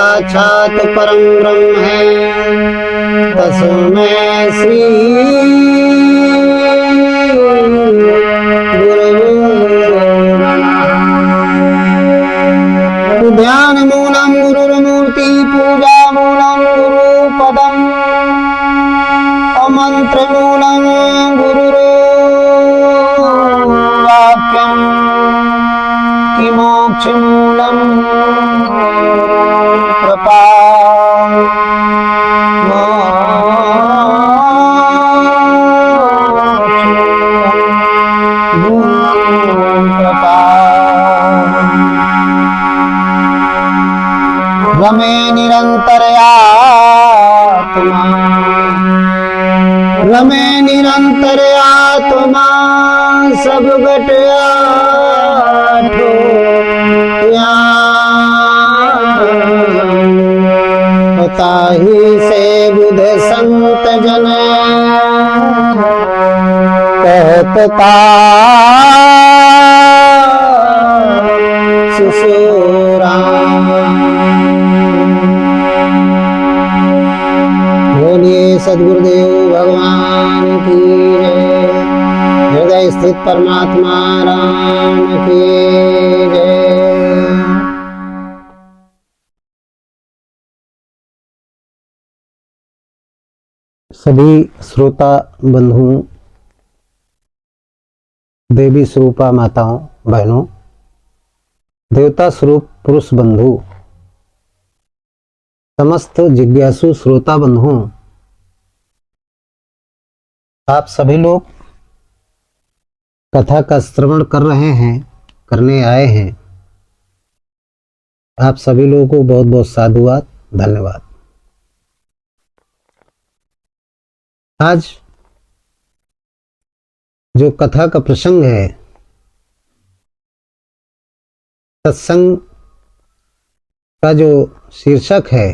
साक्षात परम ब्रह्म है। तस्मै श्री गुरवे नमः। ध्यान मूलम गुरुर्मूर्ति पूजा मूलम गुरुपदम मंत्र मूलम गुरुर्वाक्यम कि मोक्ष मूलम कृपा रमे निरंतर आत्मा, रमे निरंतर आत्मा सब घट आठो ताहि से बुध संत जन कहत का सुसुरा। बोलिए सद्गुरुदेव भगवान की जय। हृदय स्थित परमात्मा राम की जय। सभी श्रोता बंधुओं, देवी स्वरूपा माताओं बहनों, देवता स्वरूप पुरुष बंधु, समस्त जिज्ञासु श्रोता बंधुओं, आप सभी लोग कथा का श्रवण कर रहे हैं, करने आए हैं। आप सभी लोगों को बहुत बहुत साधुवाद, धन्यवाद। आज जो कथा का प्रसंग है, सत्संग का जो शीर्षक है,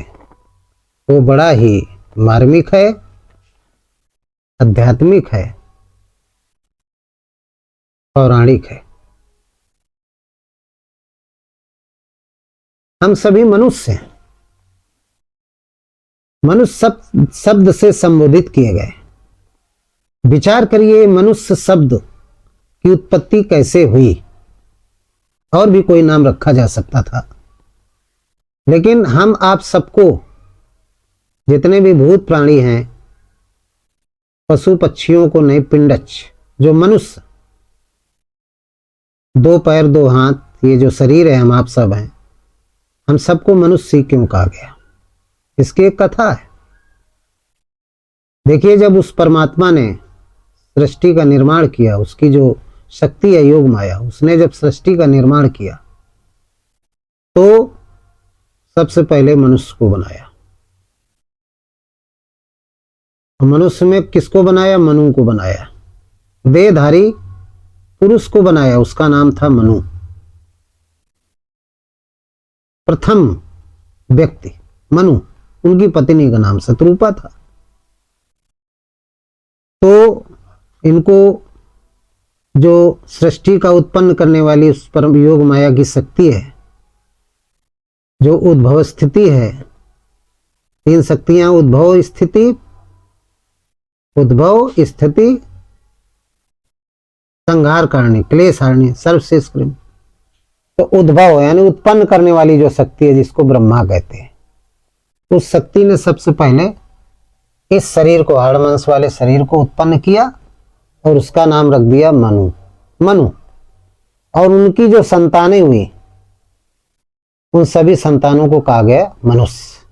वो बड़ा ही मार्मिक है, आध्यात्मिक है, पौराणिक है। हम सभी मनुष्य हैं। मनुष्य शब्द से संबोधित किए गए। विचार करिए, मनुष्य शब्द की उत्पत्ति कैसे हुई। और भी कोई नाम रखा जा सकता था, लेकिन हम आप सबको, जितने भी भूत प्राणी हैं, पशु पक्षियों को नहीं, पिंडच जो मनुष्य, दो पैर दो हाथ, ये जो शरीर है, हम आप सब हैं, हम सबको मनुष्य क्यों कहा गया? इसकी एक कथा है। देखिए, जब उस परमात्मा ने सृष्टि का निर्माण किया, उसकी जो शक्ति है योग माया, उसने जब सृष्टि का निर्माण किया तो सबसे पहले मनुष्य को बनाया। मनुष्य में किसको बनाया? मनु को बनाया। देहधारी पुरुष को बनाया, उसका नाम था मनु। प्रथम व्यक्ति मनु, उनकी पत्नी का नाम शत्रुपा था। तो इनको जो सृष्टि का उत्पन्न करने वाली उस परम योग माया की शक्ति है, जो उद्भव स्थिति है, तीन शक्तियां, उद्भव स्थिति संहार करनी, क्लेश हारणी, सर्वशेष कृमि। तो उद्भव यानी उत्पन्न करने वाली जो शक्ति है, जिसको ब्रह्मा कहते हैं, उस शक्ति ने सबसे पहले इस शरीर को, हाड़मांस वाले शरीर को उत्पन्न किया और उसका नाम रख दिया मनु। मनु और उनकी जो संतानें हुई, उन सभी संतानों को कहा गया मनुष्य,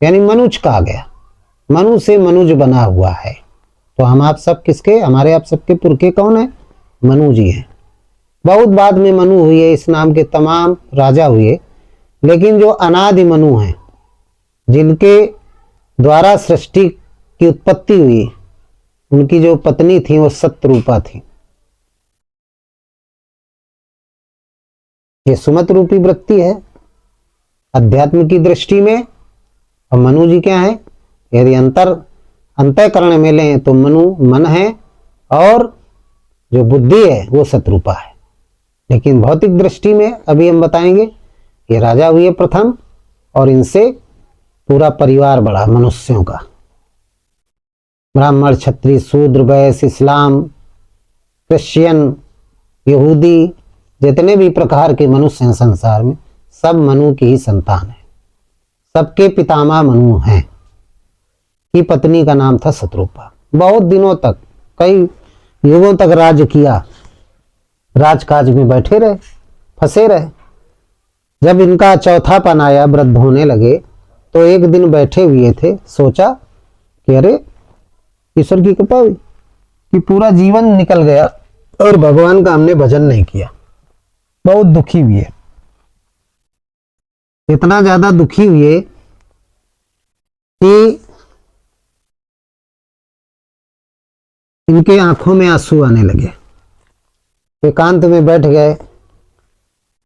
यानी मनुज कहा गया। मनु से मनुज बना हुआ है। तो हम आप सब किसके, हमारे आप सबके पुरखे कौन है? मनु जी हैं। बहुत बाद में मनु हुए, इस नाम के तमाम राजा हुए, लेकिन जो अनादि मनु हैं, जिनके द्वारा सृष्टि की उत्पत्ति हुई, उनकी जो पत्नी थी वो शत्रुपा थी। ये सुमत रूपी वृत्ति है अध्यात्म की दृष्टि में। और मनु जी क्या है? यदि अंतःकरण में लें तो मनु मन है और जो बुद्धि है वो शत्रुपा है। लेकिन भौतिक दृष्टि में अभी हम बताएंगे, ये राजा हुए प्रथम और इनसे पूरा परिवार बढ़ा मनुष्यों का। ब्राह्मण, क्षत्रिय, शूद्र, वैश्य, इस्लाम, क्रिश्चियन, यहूदी, जितने भी प्रकार के मनुष्य हैं संसार में, सब मनु की ही संतान है। सबके पितामह मनु हैं। की पत्नी का नाम था शत्रुपा। बहुत दिनों तक, कई युगों तक राज्य किया, राजकाज में बैठे रहे, फंसे रहे। जब इनका चौथापन आया, वृद्ध होने लगे, तो एक दिन बैठे हुए थे, सोचा कि अरे ईश्वर की कृपा हुई कि पूरा जीवन निकल गया और भगवान का हमने भजन नहीं किया। बहुत दुखी हुए, इतना ज्यादा दुखी हुए कि इनके आंखों में आंसू आने लगे। एकांत में बैठ गए।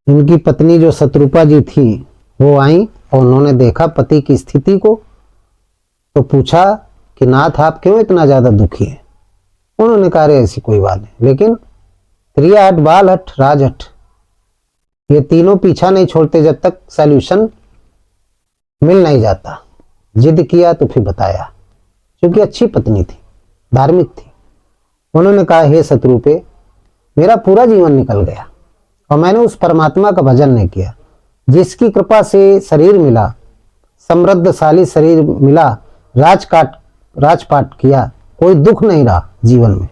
इनकी पत्नी जो शत्रुपा जी थी वो आई और उन्होंने देखा पति की स्थिति को, तो पूछा कि नाथ आप क्यों इतना ज्यादा दुखी हैं। उन्होंने कहा ऐसी कोई बात नहीं, लेकिन क्रिया हट, बाल हट, राज हट, ये तीनों पीछा नहीं छोड़ते जब तक सॉल्यूशन मिल नहीं जाता। जिद किया तो फिर बताया, क्योंकि अच्छी पत्नी थी, धार्मिक थी। उन्होंने कहा हे शत्रुपे, मेरा पूरा जीवन निकल गया और मैंने उस परमात्मा का भजन नहीं किया जिसकी कृपा से शरीर मिला, समृद्धशाली शरीर मिला, राजपाट किया, कोई दुख नहीं रहा जीवन में,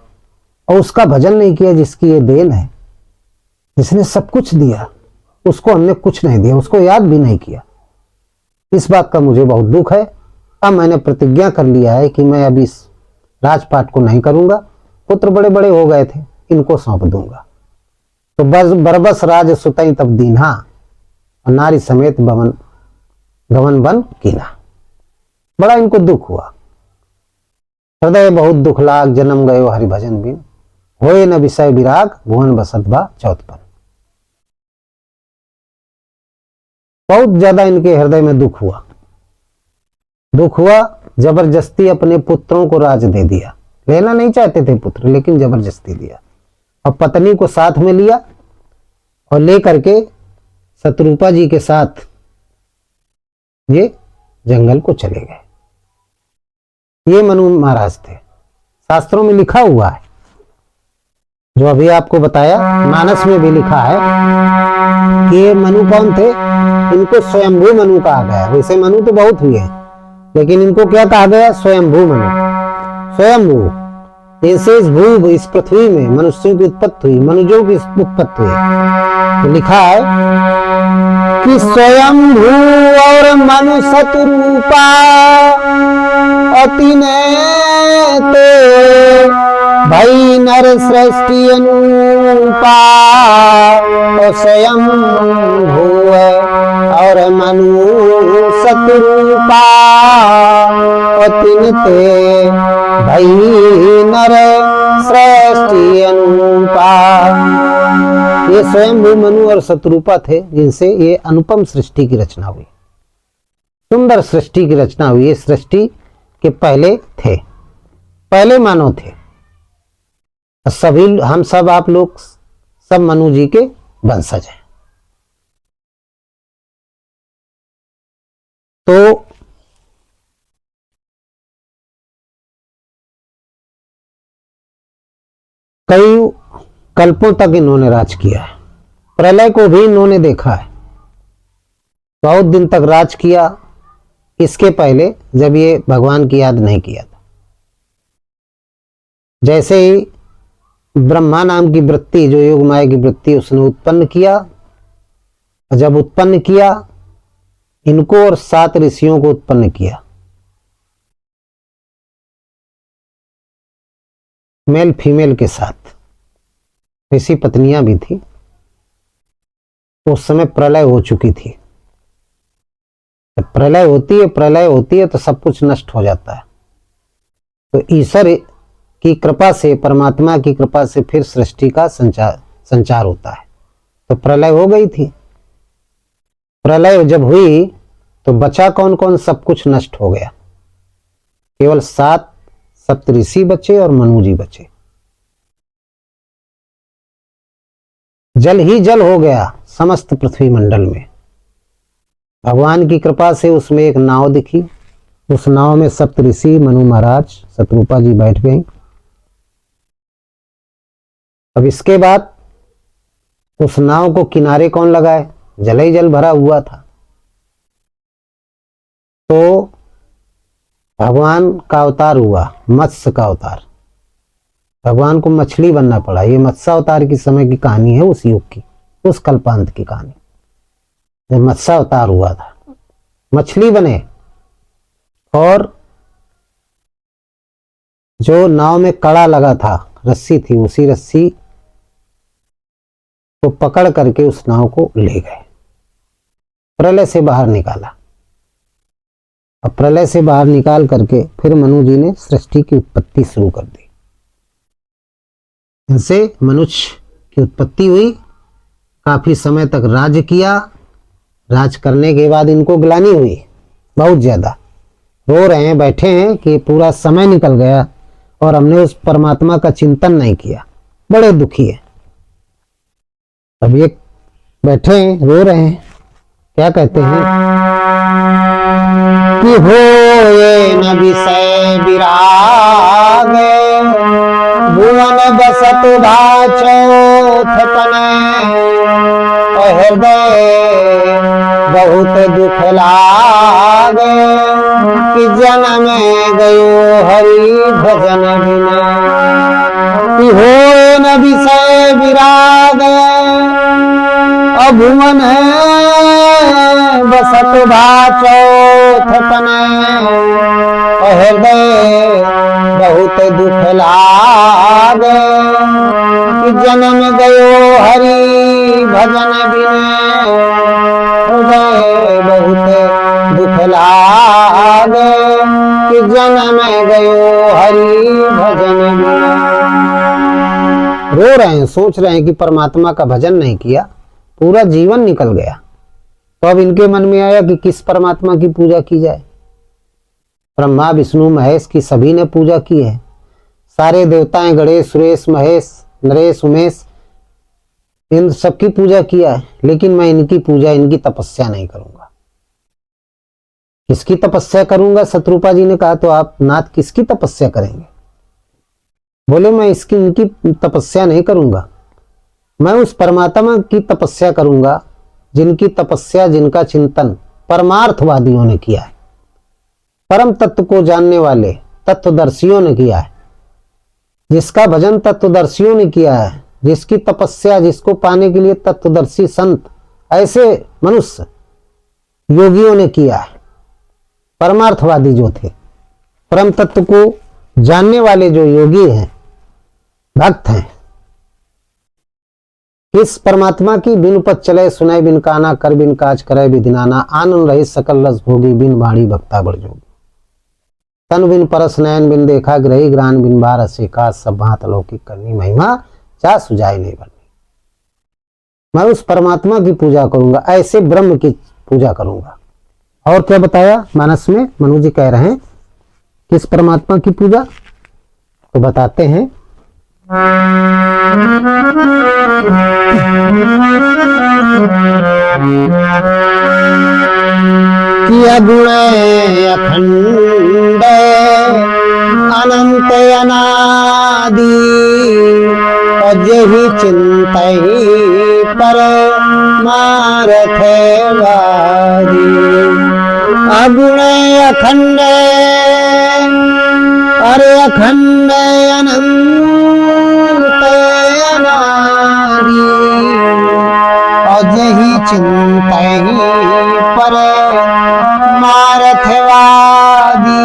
और उसका भजन नहीं किया जिसकी ये देन है, जिसने सब कुछ दिया, उसको हमने कुछ नहीं दिया, उसको याद भी नहीं किया। इस बात का मुझे बहुत दुख है। अब मैंने प्रतिज्ञा कर लिया है कि मैं अब इस राजपाट को नहीं करूंगा। पुत्र बड़े बड़े हो गए थे, इनको सौंप दूंगा। तो बस बरबस राज सुतई तब दीन्हा, और नारी समेत गवन बन कीना। बड़ा इनको दुख हुआ, हृदय बहुत दुख लाग, जन्म गयो हरि भजन बिन, होए न विषय विराग, भुवन बसत बा चौथपन। बहुत ज्यादा इनके हृदय में दुख हुआ। जबरदस्ती अपने पुत्रों को राज दे दिया। लेना नहीं चाहते थे पुत्र, लेकिन जबरदस्ती दिया, और पत्नी को साथ में लिया और लेकर के शत्रुपा जी के साथ ये जंगल को चले गए। ये मनु महाराज थे। शास्त्रों में लिखा हुआ है, जो अभी आपको बताया, मानस में भी लिखा है कि ये मनु कौन थे। इनको स्वयंभू मनु कहा गया। वैसे मनु तो बहुत हुए हैं, लेकिन इनको क्या कहा गया? स्वयंभू मनु। स्वयंभू, जैसे इस भू, इस पृथ्वी में मनुष्यों की उत्पत्ति हुई, मनुजों की उत्पत्ति हुई, तो लिखा है कि स्वयंभू और मनु शत्रुपा अति ने ते भई नर सृष्टि अनुपा। और स्वयं भू और मनु शत्रुपा अति ने ते भई नर सृष्टि अनुपा। ये स्वयंभू मनु और शत्रुपा थे, जिनसे ये अनुपम सृष्टि की रचना हुई, सुंदर सृष्टि की रचना हुई। ये सृष्टि के पहले थे, पहले मानव थे। सभी हम सब, आप लोग सब मनु जी के वंशज हैं। तो कई कल्पों तक इन्होंने राज किया है। प्रलय को भी इन्होंने देखा है, बहुत दिन तक राज किया। इसके पहले जब ये भगवान की याद नहीं किया था, जैसे ही ब्रह्मा नाम की वृत्ति, जो योग माया की वृत्ति, उसने उत्पन्न किया। जब उत्पन्न किया, इनको और 7 ऋषियों को उत्पन्न किया, मेल फीमेल के साथ। ऋषि पत्नियां भी थी। उस समय प्रलय हो चुकी थी। जब प्रलय होती है तो सब कुछ नष्ट हो जाता है। तो ईश्वर की कृपा से, परमात्मा की कृपा से फिर सृष्टि का संचार होता है। तो प्रलय हो गई थी। प्रलय जब हुई तो बचा कौन कौन? सब कुछ नष्ट हो गया। केवल 7 सप्तऋषि बचे और मनु जी बचे। जल ही जल हो गया समस्त पृथ्वी मंडल में। भगवान की कृपा से उसमें एक नाव दिखी। उस नाव में सप्तऋषि, मनु महाराज, शत्रुपा जी बैठ गई। अब इसके बाद उस नाव को किनारे कौन लगाए, जल ही जल भरा हुआ था। तो भगवान का अवतार हुआ, मत्स्य का अवतार। भगवान को मछली बनना पड़ा। ये मत्स्य अवतार की समय की कहानी है, उस युग की, उस कल्पांत की कहानी। जब मत्स्य अवतार हुआ था, मछली बने और जो नाव में कड़ा लगा था, रस्सी थी, उसी रस्सी को पकड़ करके उस नाव को ले गए, प्रलय से बाहर निकाला। अब प्रलय से बाहर निकाल करके फिर मनु जी ने सृष्टि की उत्पत्ति शुरू कर दी। इनसे मनुष्य की उत्पत्ति हुई, काफी समय तक राज किया। राज करने के बाद इनको ग्लानि हुई बहुत ज्यादा, रो रहे हैं, बैठे हैं कि पूरा समय निकल गया और हमने उस परमात्मा का चिंतन नहीं किया, बड़े दुखी है। अब ये बैठे हैं, रो रहे हैं, क्या कहते हैं कि हो ये न विषय विराग, भुवन बसत भाचोथ तने, हृदय बहुत दुख लागे, कि जन्म गयो हरि भजन बिना। कि हो न विषय विराग, अभुवन बसत भाचोथ तने, हृदय बहुत दुख लागे, कि जन्म गयो हरि भजन बिना। हृदय बहुत दुख लागे, कि जन्म गयो हरि भजन बिना। रो रहे हैं, सोच रहे हैं कि परमात्मा का भजन नहीं किया, पूरा जीवन निकल गया। तो अब इनके मन में आया कि किस परमात्मा की पूजा की जाए। ब्रह्मा, विष्णु, महेश की सभी ने पूजा की है, सारे देवताएं, गणेश, सुरेश, महेश, नरेश, उमेश, इन सबकी पूजा किया है, लेकिन मैं इनकी पूजा, इनकी तपस्या नहीं करूंगा। किसकी तपस्या करूंगा? शत्रुपा जी ने कहा, तो आप नाथ किसकी तपस्या करेंगे? बोले मैं इसकी, इनकी तपस्या नहीं करूंगा, मैं उस परमात्मा की तपस्या करूंगा जिनकी तपस्या, जिनका चिंतन परमार्थवादियों ने किया है, परम तत्व को जानने वाले तत्वदर्शियों ने किया है, जिसका भजन तत्वदर्शियों ने किया है, जिसकी तपस्या, जिसको पाने के लिए तत्वदर्शी संत, ऐसे मनुष्य योगियों ने किया है। परमार्थवादी जो थे, परम तत्व को जानने वाले जो योगी हैं, भक्त हैं, इस परमात्मा की बिन उपज चले, सुनाई बिन काना, कर बिन काज करे विधिनाना, आनंद रहित सकल रस भोगी, बिन वाणी भक्ता बड़ जोगी। तन बिन परस नयन बिन देखा, ग्रही ग्रान बिन बार असेका, सब भांत अलौकिक करनी महिमा, जा सुझाई नहीं बननी। मैं उस परमात्मा की पूजा करूंगा, ऐसे ब्रह्म की पूजा करूंगा। और क्या बताया मानस में? मनु जी कह रहे हैं किस परमात्मा की पूजा, तो बताते हैं कि अगुण अखंड अनंत अनादि, अजहि चिंतहि पर मारथ वादी। अगुण अखंड, अरे अखंड अनंत अनादि, अजहि चिंतहि पर मारथ वादी।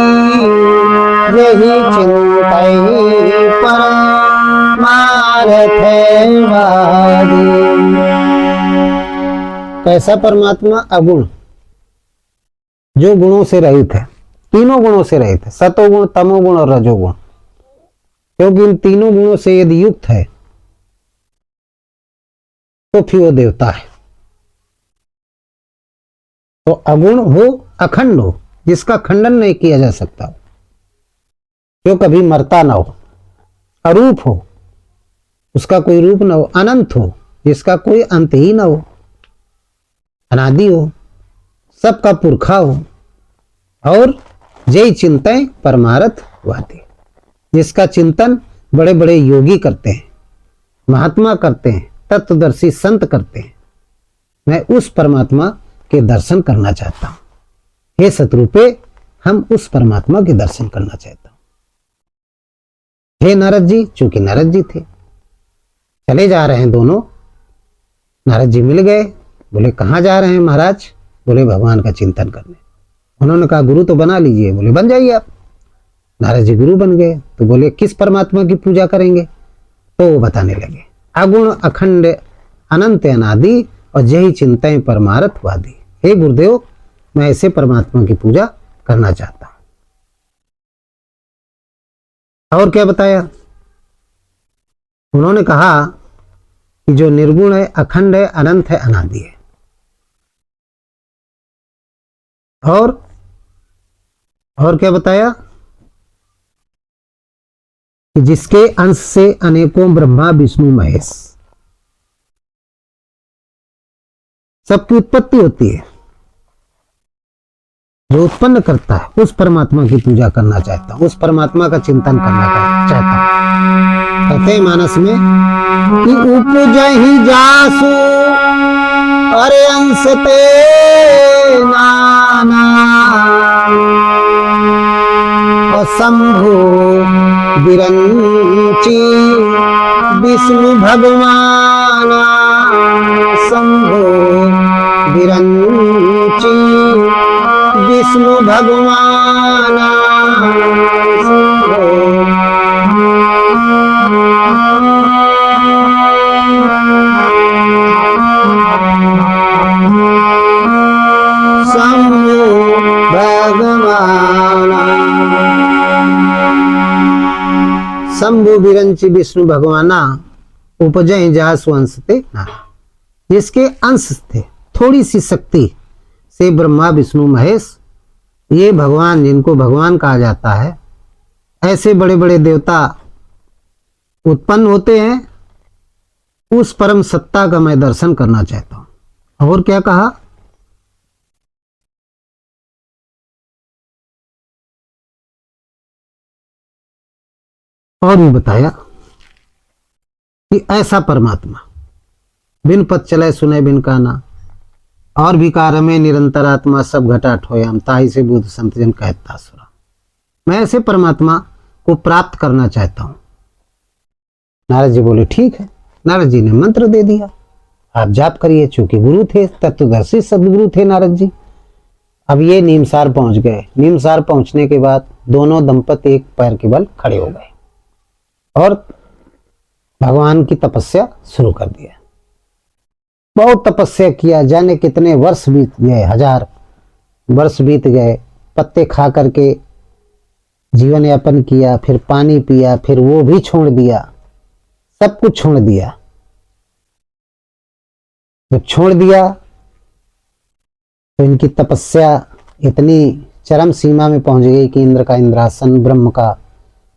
यही चिंतहि पर मारथ वादी। कैसा परमात्मा? अगुण, जो गुणों से रहित है, तीनों गुणों से रहित है, सतोगुण, तमोगुण और रजोगुण। क्योंकि इन तीनों गुणों से यदि युक्त है तो फिर वो देवता है। तो अगुण हो, अखंड हो, जिसका खंडन नहीं किया जा सकता, जो कभी मरता ना हो, अरूप हो, उसका कोई रूप ना हो, अनंत हो, जिसका कोई अंत ही ना हो, अनादि हो, सबका पुरखा हो, और जय चिंतन परमारथ वादे, जिसका चिंतन बड़े बड़े योगी करते हैं, महात्मा करते हैं, तत्वदर्शी संत करते हैं। मैं उस परमात्मा के दर्शन करना चाहता हूं। हे सतरूपे, हम उस परमात्मा के दर्शन करना चाहता हूं। हे नारद जी, चूंकि नारद जी थे, चले जा रहे हैं दोनों। नारद जी मिल गए, बोले कहाँ जा रहे हैं महाराज? बोले भगवान का चिंतन करने। उन्होंने कहा गुरु तो बना लीजिए। बोले बन जाइए आप। नारद जी गुरु बन गए। तो बोले किस परमात्मा की पूजा करेंगे? तो वो बताने लगे, अगुण अखंड अनंत अनादि और जय चिंतन परमारथ वादी। हे गुरुदेव, मैं ऐसे परमात्मा की पूजा करना चाहता हूं। और क्या बताया? उन्होंने कहा कि जो निर्गुण है, अखंड है, अनंत है, अनादि है, और क्या बताया? कि जिसके अंश से अनेकों ब्रह्मा विष्णु महेश सबकी उत्पत्ति होती है। जो उत्पन्न करता है, उस परमात्मा की पूजा करना चाहता हूं, उस परमात्मा का चिंतन करना चाहता हूं। कहते मानस में कि उपजहि जासु अरे अंश ते नाना और शंभु बिरंची विष्णु भगवान, शंभु बिरंची विष्णु भगवान, शंभु भगवान, शंभु बिरंची विष्णु भगवाना उपजय जासु अंश ते नाना। जिसके अंश थे, थोड़ी सी शक्ति से ब्रह्मा विष्णु महेश, ये भगवान जिनको भगवान कहा जाता है, ऐसे बड़े बड़े देवता उत्पन्न होते हैं। उस परम सत्ता का मैं दर्शन करना चाहता हूं। और क्या कहा? और भी बताया कि ऐसा परमात्मा बिन पद चले सुने बिन काना, और भी कार में निरंतर आत्मा सब घटा ठोयाम, ताही से बुद्ध संत जन कहता सुरा। मैं ऐसे परमात्मा को प्राप्त करना चाहता हूं। नारद जी बोले ठीक है। नारद जी ने मंत्र दे दिया, आप जाप करिए। चूंकि गुरु थे, तत्वदर्शी सदगुरु थे नारद जी। अब ये नीमसार पहुंच गए। नीमसार पहुंचने के बाद दोनों दंपति एक पैर के बल खड़े हो गए और भगवान की तपस्या शुरू कर दिया। बहुत तपस्या किया, जाने कितने वर्ष बीत गए, 1000 वर्ष बीत गए। पत्ते खा करके जीवन यापन किया, फिर पानी पिया, फिर वो भी छोड़ दिया, सब कुछ छोड़ दिया। जब छोड़ दिया तो इनकी तपस्या इतनी चरम सीमा में पहुंच गई कि इंद्र का इंद्रासन,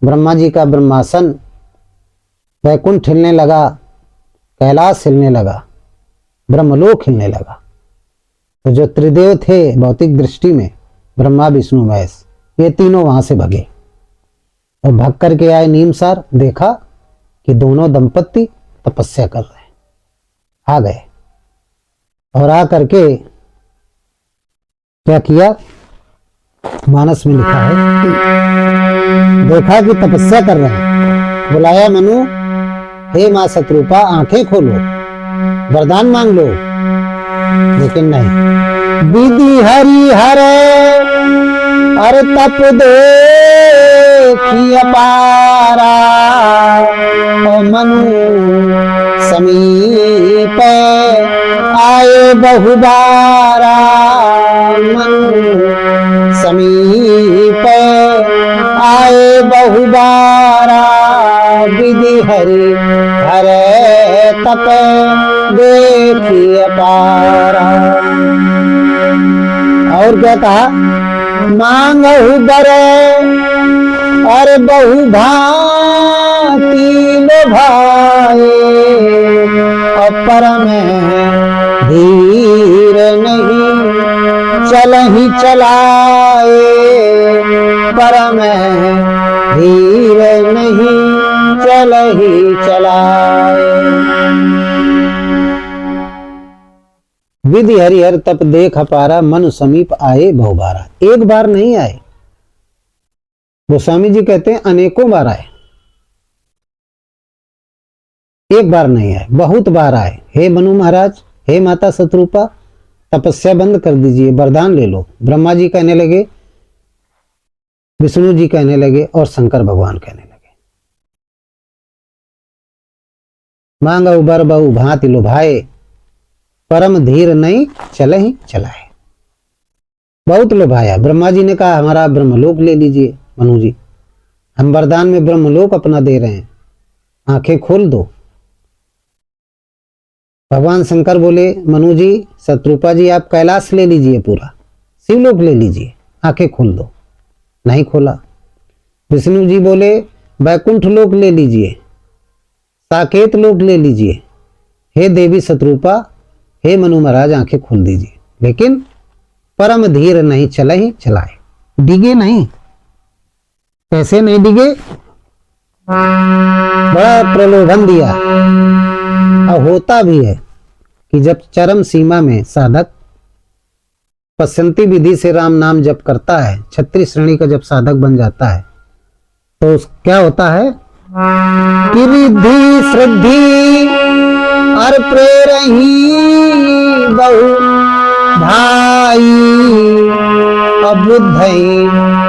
ब्रह्मा जी का ब्रह्मासन, वैकुंठ हिलने लगा, कैलाश हिलने लगा, ब्रह्मलोक हिलने लगा। तो जो त्रिदेव थे भौतिक दृष्टि में, ब्रह्मा विष्णु महेश, ये तीनों वहां से भगे और भाग करके आए नीमसार। देखा कि दोनों दंपति तपस्या कर रहे हैं। आ गए और आ करके क्या किया? मानस में लिखा है, देखा कि तपस्या कर रहे हैं, बुलाया मनु, हे मां शत्रुपा आंखें खोलो, वरदान मांग लो। लेकिन नहीं, विधि हरि हरे अरे तप देखी अपारा, और मनु समीप आए बहुबारा, मनु समीप आए बहुबारा, विधि हरि हरे तप देखी अपारा। और क्या कहा? मांगहु बरे अरे बहु भांति लोभाए, और परम धीर नहीं चल ही चलाए, परम धीर नहीं चल ही चलाए। विधि हरिहर तप देख अपारा, मन समीप आए बहुबारा। एक बार नहीं आए, गोस्वामी जी कहते हैं अनेकों बार आए, एक बार नहीं आए, बहुत बार आए। हे मनु महाराज, हे माता शत्रुपा, तपस्या बंद कर दीजिए, वरदान ले लो। ब्रह्मा जी कहने लगे, विष्णु जी कहने लगे और शंकर भगवान कहने लगे। मांग उबर बहु भांति लुभाए, परम धीर नहीं चले ही चलाए। बहुत लुभाया। ब्रह्मा जी ने कहा हमारा ब्रह्मलोक ले लीजिए मनु जी, हम वरदान में ब्रह्मलोक अपना दे रहे हैं, आंखें खोल दो। भगवान शंकर बोले मनु जी, शत्रुपा जी आप कैलाश ले लीजिए, पूरा शिवलोक ले लीजिए, आंखें खोल दो। नहीं खोला। विष्णु जी बोले वैकुंठ लोक ले लीजिए, साकेत लोक ले लीजिए। हे देवी शत्रुपा, हे मनु महाराज आंखें खोल दीजिए। लेकिन परम धीर नहीं चला ही चलाए, डिगे नहीं। कैसे नहीं डिगे? बड़ा प्रलोभन दिया। और होता भी है कि जब चरम सीमा में साधक पश्चंती विधि से राम नाम जप करता है, 36 श्रेणी का जब साधक बन जाता है, तो क्या होता है कि रिद्धि श्रद्धि और प्रेरही बहु भाई, अबुद्ध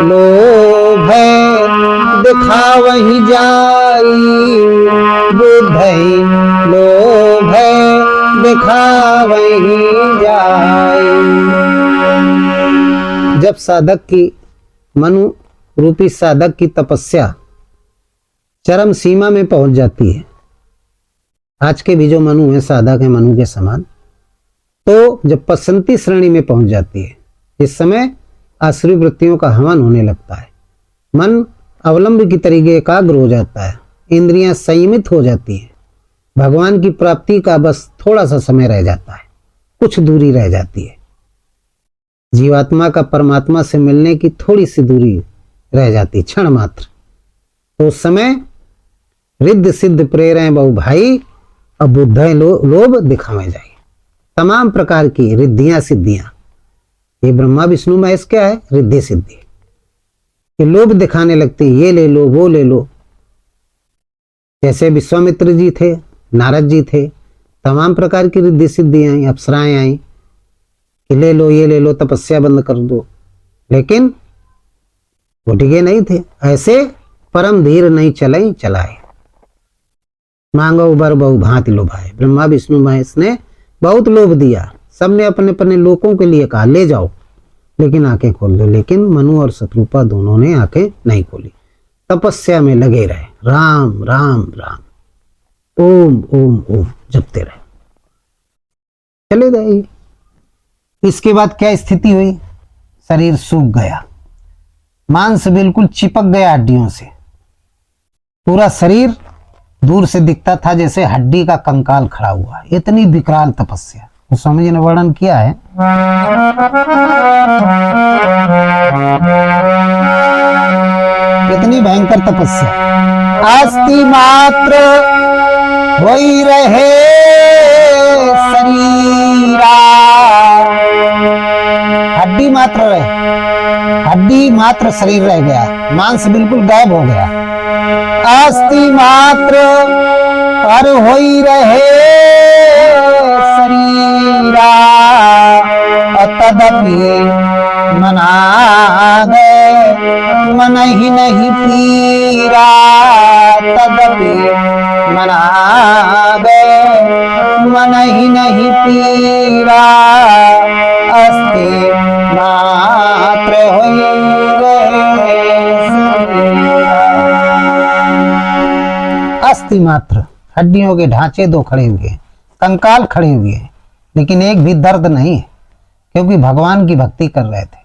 लोभ दिखावहि जाई, बुद्ध लोभ दिखावहि जाई। जब साधक की मनु रूपी साधक की तपस्या चरम सीमा में पहुंच जाती है, आज के भी जो मनु है साधक है मनु के समान, तो जब पसंती श्रेणी में पहुंच जाती है, इस समय आसुरी वृत्तियों का हवन होने लगता है, मन अवलंब की तरीके एकाग्र हो जाता है, इंद्रियां संयमित हो जाती हैं, भगवान की प्राप्ति का बस थोड़ा सा समय रह जाता है, कुछ दूरी रह जाती है, जीवात्मा का परमात्मा से मिलने की थोड़ी सी दूरी रह जाती, क्षण मात्र। तो उस समय रिद्ध सिद्ध प्रेरय बहु भाई, अब बुद्ध लोभ दिखावे जाए। तमाम प्रकार की रिद्धियां सिद्धियां, ये ब्रह्मा विष्णु महेश क्या है? रिद्धि सिद्धि। ये लोभ दिखाने लगते हैं, ये ले लो वो ले लो। जैसे विश्वामित्र जी थे, नारद जी थे, तमाम प्रकार की रिद्धि सिद्धि आई, अप्सराएं आई कि ले लो ये ले लो, तपस्या बंद कर दो। लेकिन वो टिके नहीं थे। ऐसे परम धीर नहीं चले चलाए, मांगो उबर बहु भांति लोभाए। ब्रह्मा विष्णु महेश ने बहुत लोभ दिया, सबने अपने अपने लोकों के लिए कहा ले जाओ, लेकिन आंखें खोल दो। लेकिन मनु और शत्रुपा दोनों ने आंखें नहीं खोली, तपस्या में लगे रहे, राम राम राम, ओम ओम ओम जपते रहे, चले गए। इसके बाद क्या स्थिति हुई? शरीर सूख गया, मांस बिल्कुल चिपक गया हड्डियों से, पूरा शरीर दूर से दिखता था जैसे हड्डी का कंकाल खड़ा हुआ। इतनी विकराल तपस्या स्वामी जी ने वर्णन किया है। इतनी भयंकर तपस्या, आस्ति मात्र वही रहे शरीरा, हड्डी मात्र रहे, हड्डी मात्र शरीर रह गया, मांस बिल्कुल गायब हो गया। आस्ति मात्र पर होई रहे शरीरा, तदपि मनागे मन ही नहीं पीरा, तदपि मनागे मन ही नहीं पीरा, अस्ति मात्र होई अस्थि मात्र, हड्डियों के ढांचे दो खड़े हुए, कंकाल खड़े हुए, लेकिन एक भी दर्द नहीं, क्योंकि भगवान की भक्ति कर रहे थे,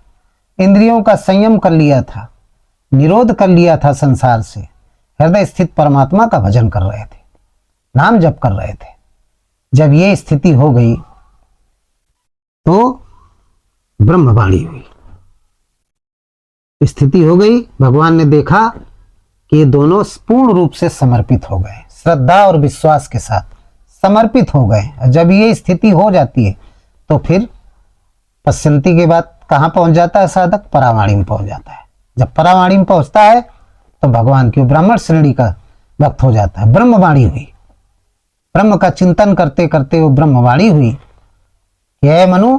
इंद्रियों का संयम कर लिया था, निरोध कर लिया था संसार से, हृदय स्थित परमात्मा का भजन कर रहे थे, नाम जप कर रहे थे। जब ये स्थिति हो गई तो ब्रह्मवाणी हुई, स्थिति हो गई। भगवान ने देखा कि ये दोनों पूर्ण रूप से समर्पित हो गए, श्रद्धा और विश्वास के साथ समर्पित हो गए। जब ये स्थिति हो जाती है तो फिर पश्यंती के बाद कहाँ पहुंच जाता है साधक? परावाणी में पहुंच जाता है। जब परावाणी में पहुंचता है तो भगवान की ब्राह्मण श्रेणी का भक्त हो जाता है। ब्रह्मवाणी हुई, ब्रह्म का चिंतन करते करते वो ब्रह्मवाणी हुई। यह मनु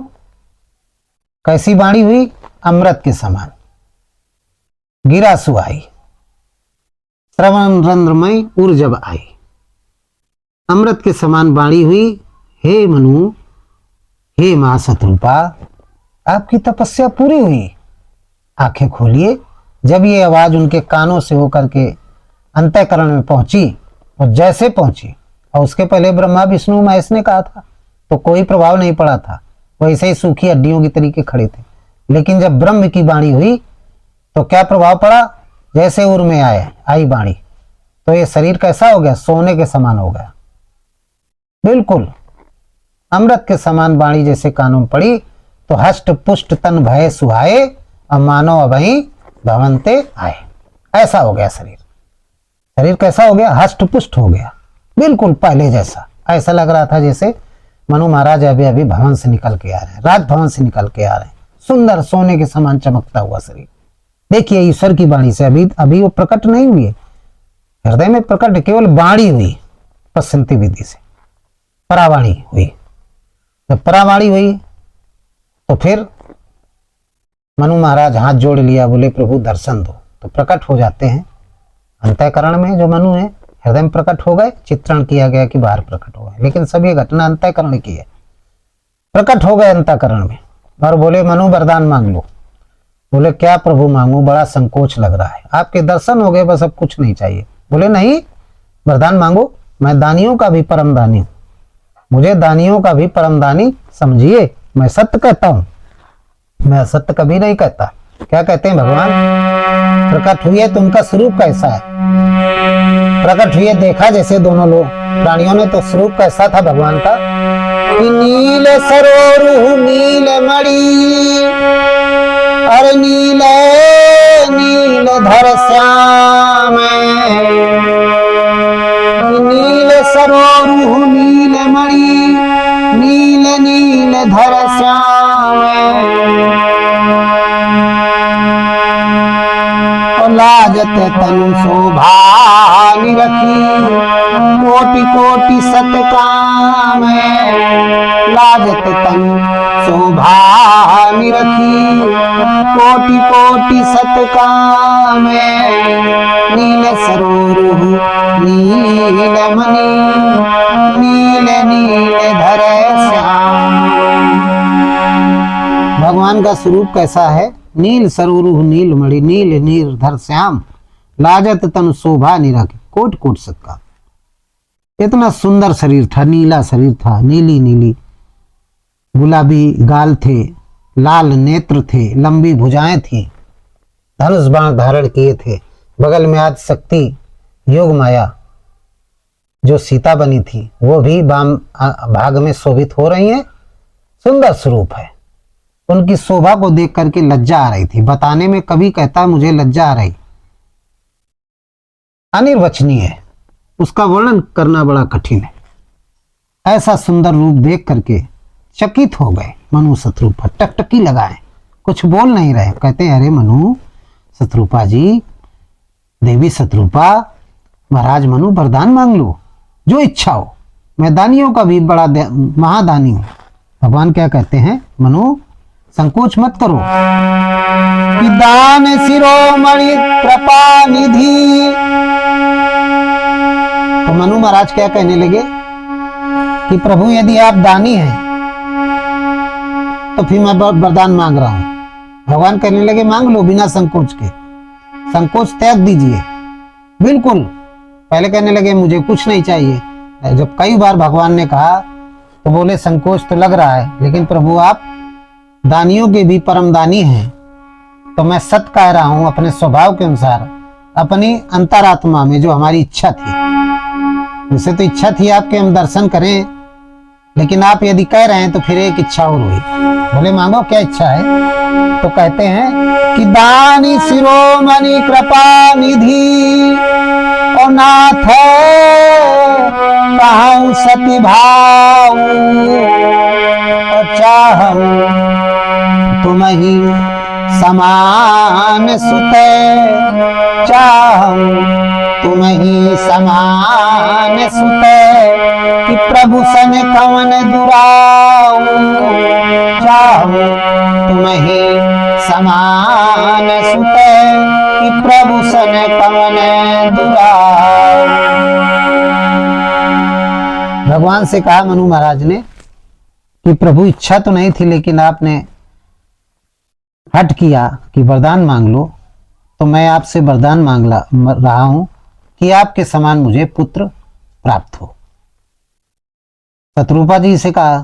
कैसी वाणी हुई? अमृत के समान, गिरा सुहाई, श्रवण रंध्रमय ऊर्जब आई। अमृत के समान वाणी हुई। हे मनु, हे मां शत्रुपा, आपकी तपस्या पूरी हुई, आंखें खोलिए। जब ये आवाज उनके कानों से होकर के अंतःकरण में पहुंची, और जैसे पहुंची, और उसके पहले ब्रह्मा विष्णु महेश ने कहा था तो कोई प्रभाव नहीं पड़ा था, वैसे ही सूखी हड्डियों की तरीके खड़े थे। लेकिन जब ब्रह्म की वाणी हुई तो क्या प्रभाव पड़ा? जैसे उर में आई वाणी, तो ये शरीर कैसा हो गया? सोने के समान हो गया, बिल्कुल अमृत के समान वाणी जैसे कानों में पड़ी तो हष्ट पुष्ट तन भय सुहाए, और मानो अभई भवंते आए। ऐसा हो गया शरीर। शरीर कैसा हो गया? हष्ट पुष्ट हो गया, बिल्कुल पहले जैसा। ऐसा लग रहा था जैसे मनु महाराज अभी अभी भवन से निकल के आ रहे हैं, राजभवन से निकल के आ रहे हैं। सुंदर सोने के समान चमकता हुआ शरीर। देखिए ईश्वर की वाणी से अभी वो प्रकट नहीं हुई है, हृदय में प्रकट, केवल वाणी हुई पश्यंती विधि से, परावाणी हुई। जब परावाणी हुई तो फिर मनु महाराज हाथ जोड़ लिया, बोले प्रभु दर्शन दो। तो प्रकट हो जाते हैं अंतःकरण में। जो मनु है हृदय में प्रकट हो गए, चित्रण किया गया कि बाहर प्रकट हो गए, लेकिन सब ये घटना अंतःकरण की है। प्रकट हो गए अंतःकरण में और बोले मनु वरदान मांग लो। बोले क्या प्रभु मांगू? बड़ा संकोच लग रहा है, आपके दर्शन हो गए, बस अब कुछ नहीं चाहिए। बोले नहीं, वरदान मांगो, मैं दानियों का भी परम दानी हूं, मुझे दानियों का भी परम दानी समझिए। मैं सत्य कहता हूं, मैं असत्य कभी नहीं कहता। क्या कहते हैं भगवान? प्रकट हुए तो उनका स्वरूप कैसा है? प्रकट हुए देखा जैसे दोनों लोग प्राणियों ने, तो स्वरूप कैसा था भगवान का? नील सरोरु नील मणि, अरे नील नील धर श्याम, नील सरोरु नील मणि, नील नील धर श्याम, लाजत तनु शोभा निरखी, कोटि कोटि सतकाम, लाजत तनु शोभा निरखी, कोटि कोटि सतकाम, नील सरोरु नील मणि, नील नील धर श्याम। भगवान का स्वरूप कैसा है? नील सरोरु नील मणि, नील नील धर श्याम, लाजत तन शोभा निरख, कोट कोट सत्का। इतना सुंदर शरीर था, नीला शरीर था, नीली नीली गुलाबी गाल थे, लाल नेत्र थे, लंबी भुजाएं थी, धनुष बाण धारण किए थे। बगल में आज शक्ति योग माया जो सीता बनी थी वो भी वाम भाग में शोभित हो रही है। सुंदर स्वरूप है। उनकी शोभा को देख करके लज्जा आ रही थी, बताने में कभी कहता मुझे लज्जा आ रही, अनिर्वचनीय है, उसका वर्णन करना बड़ा कठिन है। ऐसा सुंदर रूप देख करके चकित हो गए मनु शत्रुपा, टकटकी लगाए, कुछ बोल नहीं रहे। कहते अरे मनु शत्रुपा जी, देवी शत्रुपा, महाराज मनु वरदान मांग लो, जो इच्छा हो, मैं दानियों का भी बड़ा महादानी हूं। भगवान क्या कहते हैं? मनु संकोच मत करो, कि दान शिरोमणि कृपा निधि। तो मनु महाराज क्या कहने लगे कि प्रभु यदि आप दानी हैं तो फिर मैं वरदान मांग रहा हूं। भगवान कहने लगे मांग लो बिना संकोच के, संकोच त्याग दीजिए बिल्कुल। पहले कहने लगे मुझे कुछ नहीं चाहिए, जब कई बार भगवान ने कहा तो बोले संकोच तो लग रहा है, लेकिन प्रभु आप दानियों के भी परम दानी हैं, तो मैं सत्य कह रहा हूं अपने स्वभाव के अनुसार, अपनी अंतरात्मा में जो हमारी इच्छा थी। वैसे तो इच्छा थी आपके हम दर्शन करें, लेकिन आप यदि कह रहे हैं तो फिर एक इच्छा और हुई। बोले मांगो, क्या इच्छा है? तो कहते हैं कि दानी शिरोमणि कृपा निधि ओ नाथ कहूँ सती भाव और चाहूं तुम ही समान सुते, चाहूं तुम ही समान सुते कि प्रभु सन कवन दुराऊ, चाहूं तुम ही समान सुते कि प्रभु सन कवन दुराऊ। भगवान से कहा मनु महाराज ने कि प्रभु इच्छा तो नहीं थी, लेकिन आपने हट किया कि वरदान मांग लो, तो मैं आपसे वरदान मांग रहा हूं कि आपके समान मुझे पुत्र प्राप्त हो। शत्रुपा जी से कहा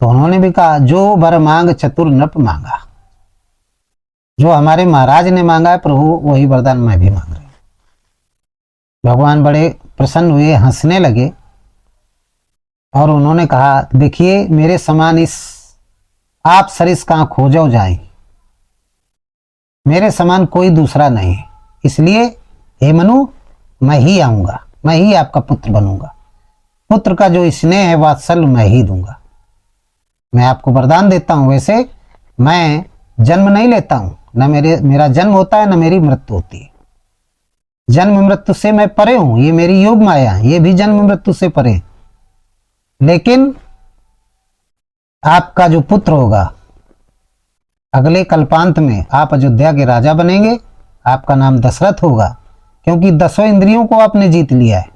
तो उन्होंने भी कहा जो वर मांग चतुर नृप मांगा, जो हमारे महाराज ने मांगा है प्रभु वही वरदान मैं भी मांग रही हूं। भगवान बड़े प्रसन्न हुए, हंसने लगे और उन्होंने कहा देखिए मेरे समान इस आप सरिस कहां खोजो जाए, मेरे समान कोई दूसरा नहीं, इसलिए हे मनु मैं ही आऊंगा, मैं ही आपका पुत्र बनूंगा, पुत्र का जो स्नेह है वात्सल्य मैं ही दूंगा। मैं आपको वरदान देता हूं, वैसे मैं जन्म नहीं लेता हूं, न मेरा जन्म होता है न मेरी मृत्यु होती है। जन्म मृत्यु से मैं परे हूं, ये मेरी योग माया है, ये भी जन्म मृत्यु से परे। लेकिन आपका जो पुत्र होगा अगले कल्पांत में आप अयोध्या के राजा बनेंगे, आपका नाम दशरथ होगा, क्योंकि 10 इंद्रियों को आपने जीत लिया है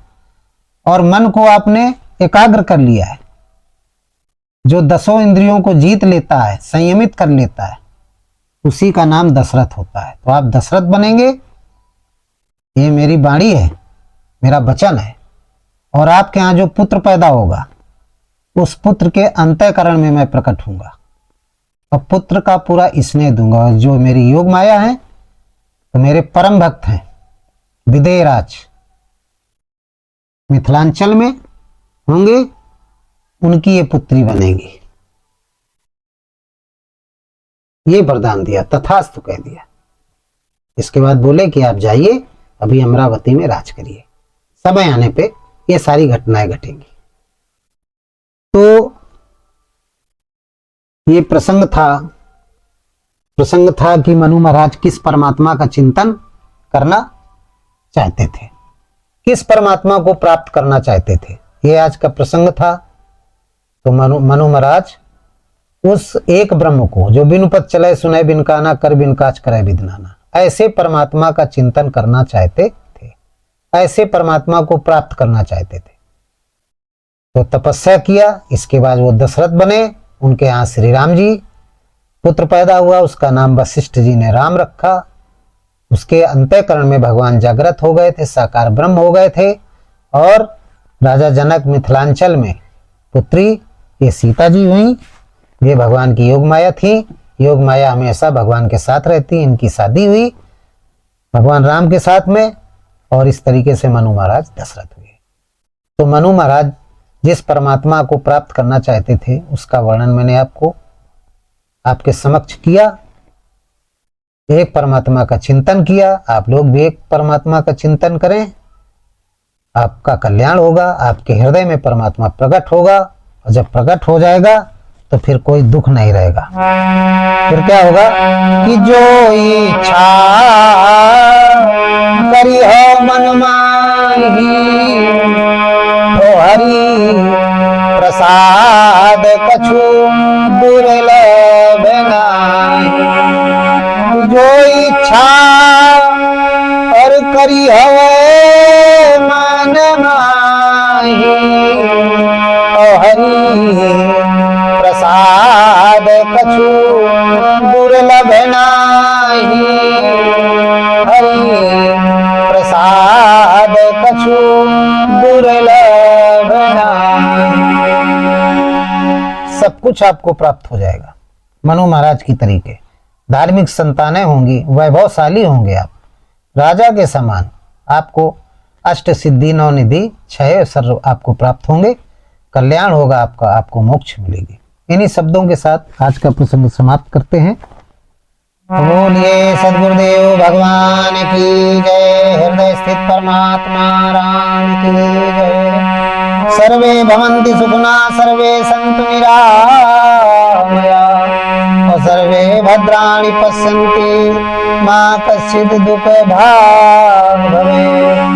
और मन को आपने एकाग्र कर लिया है। जो 10 इंद्रियों को जीत लेता है, संयमित कर लेता है, उसी का नाम दशरथ होता है। तो आप दशरथ बनेंगे, ये मेरी वाणी है, मेरा वचन है। और आपके यहाँ जो पुत्र पैदा होगा उस पुत्र के अंतःकरण में मैं प्रकट होऊंगा और पुत्र का पूरा स्नेह दूंगा। और जो मेरी योग माया है तो मेरे परम भक्त हैं विदेहराज मिथिलांचल में होंगे, उनकी ये पुत्री बनेगी। ये वरदान दिया, तथास्तु कह दिया। इसके बाद बोले कि आप जाइए अभी अमरावती में राज करिए, समय आने पे ये सारी घटनाएं घटेंगी। तो ये प्रसंग था कि मनु महाराज किस परमात्मा का चिंतन करना चाहते थे, किस परमात्मा को प्राप्त करना चाहते थे, ये आज का प्रसंग था। तो मनु महाराज उस एक ब्रह्म को जो बिनु पद चले सुने बिन काना कर बिन काज करे विदनाना, ऐसे परमात्मा का चिंतन करना चाहते थे, ऐसे परमात्मा को प्राप्त करना चाहते थे। तो तपस्या किया, इसके बाद वो दशरथ बने, उनके यहाँ श्री राम जी पुत्र पैदा हुआ, उसका नाम वशिष्ठ जी ने राम रखा। उसके अंतःकरण में भगवान जागृत हो गए थे, साकार ब्रह्म हो गए थे। और राजा जनक मिथिलांचल में पुत्री ये सीता जी हुई, ये भगवान की योग माया थी। योग माया हमेशा भगवान के साथ रहती, इनकी शादी हुई भगवान राम के साथ में, और इस तरीके से मनु महाराज दशरथ हुए। तो मनु महाराज जिस परमात्मा को प्राप्त करना चाहते थे उसका वर्णन मैंने आपके समक्ष किया। एक परमात्मा का चिंतन किया, आप लोग भी एक परमात्मा का चिंतन करें, आपका कल्याण होगा, आपके हृदय में परमात्मा प्रकट होगा। और जब प्रकट हो जाएगा तो फिर कोई दुख नहीं रहेगा। फिर क्या होगा कि जो इच्छा करी हो मन माही, तो हरि प्रसाद कछु दुर्लभ नाही। जो इच्छा और करी हवे मन माही, तो हरि प्रसाद कछु दुर्लभ नाही। हरि प्रसाद कछु दुर्लभ नाही। सब कुछ आपको प्राप्त हो जाएगा मनु महाराज की तरीके। धार्मिक संतानें होंगी, वैभवशाली होंगे, आप राजा के समान। आपको अष्ट सिद्धि 9 निधि 6 सर्व आपको प्राप्त होंगे। कल्याण होगा आपका, आपको मोक्ष मिलेगी। इन्हीं शब्दों के साथ आज का प्रसंग समाप्त करते हैं। बोलिए सद्गुरुदेव भगवान की जय। हृदय स्थित परमात्मा राम की जय। सर्वे भवन्ति सुखिना सर्वे सन्तु निरामया और सर्वे भद्राणि पश्यन्ति मा कश्चित् दुःख भाग् भवेत्।